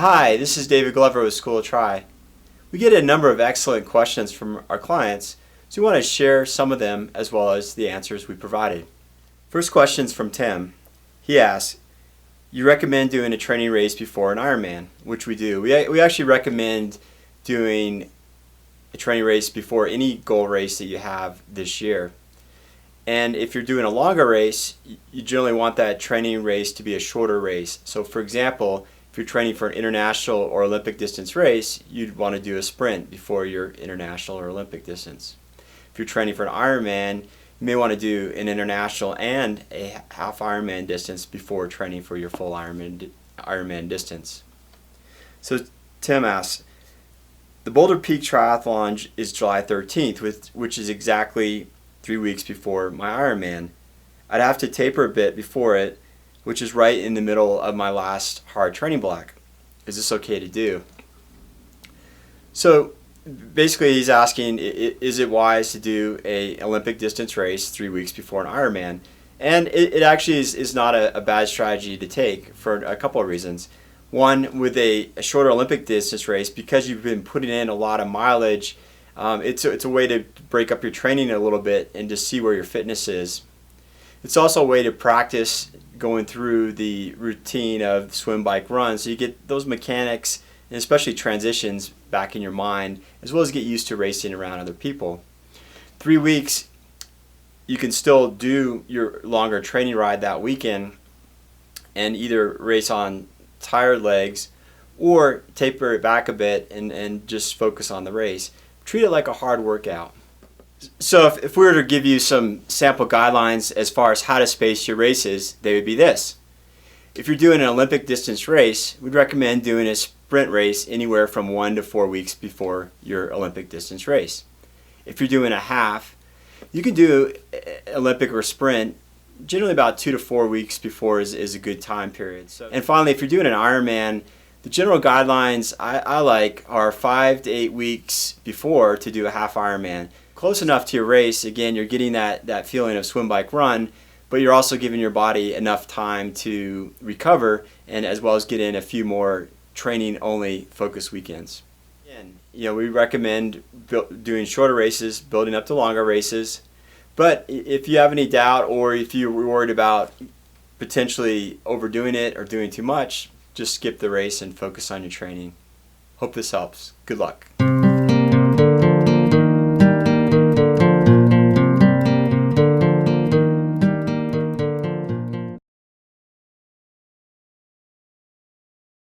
Hi, this is David Glover with School of Tri. We get a number of excellent questions from our clients, so we want to share some of them as well as the answers we provided. First question is from Tim. He asks, you recommend doing a training race before an Ironman, which we do. We actually recommend doing a training race before any goal race that you have this year. And if you're doing a longer race, you generally want that training race to be a shorter race. So for example, if you're training for an international or Olympic distance race, you'd want to do a sprint before your international or Olympic distance. If you're training for an Ironman, you may want to do an international and a half Ironman distance before training for your full Ironman distance. So Tim asks, the Boulder Peak Triathlon is July 13th, which is exactly 3 weeks before my Ironman. I'd have to taper a bit before it, which is right in the middle of my last hard training block. Is this okay to do? So basically he's asking, is it wise to do a Olympic distance race 3 weeks before an Ironman? And it actually is not a bad strategy to take for a couple of reasons. One, with a shorter Olympic distance race, because you've been putting in a lot of mileage, it's a way to break up your training a little bit and just see where your fitness is. It's also a way to practice going through the routine of swim, bike, run, so you get those mechanics and especially transitions back in your mind, as well as get used to racing around other people. 3 weeks, you can still do your longer training ride that weekend and either race on tired legs or taper it back a bit and just focus on the race. Treat it like a hard workout. So if we were to give you some sample guidelines as far as how to space your races, they would be this. If you're doing an Olympic distance race, we'd recommend doing a sprint race anywhere from 1 to 4 weeks before your Olympic distance race. If you're doing a half, you can do Olympic or sprint generally about 2 to 4 weeks before is a good time period. And finally, if you're doing an Ironman, the general guidelines I like are 5 to 8 weeks before to do a half Ironman. Close enough to your race, again, you're getting that feeling of swim, bike, run, but you're also giving your body enough time to recover and as well as get in a few more training-only focus weekends. Again, we recommend doing shorter races, building up to longer races, but if you have any doubt or if you're worried about potentially overdoing it or doing too much, just skip the race and focus on your training. Hope this helps. Good luck.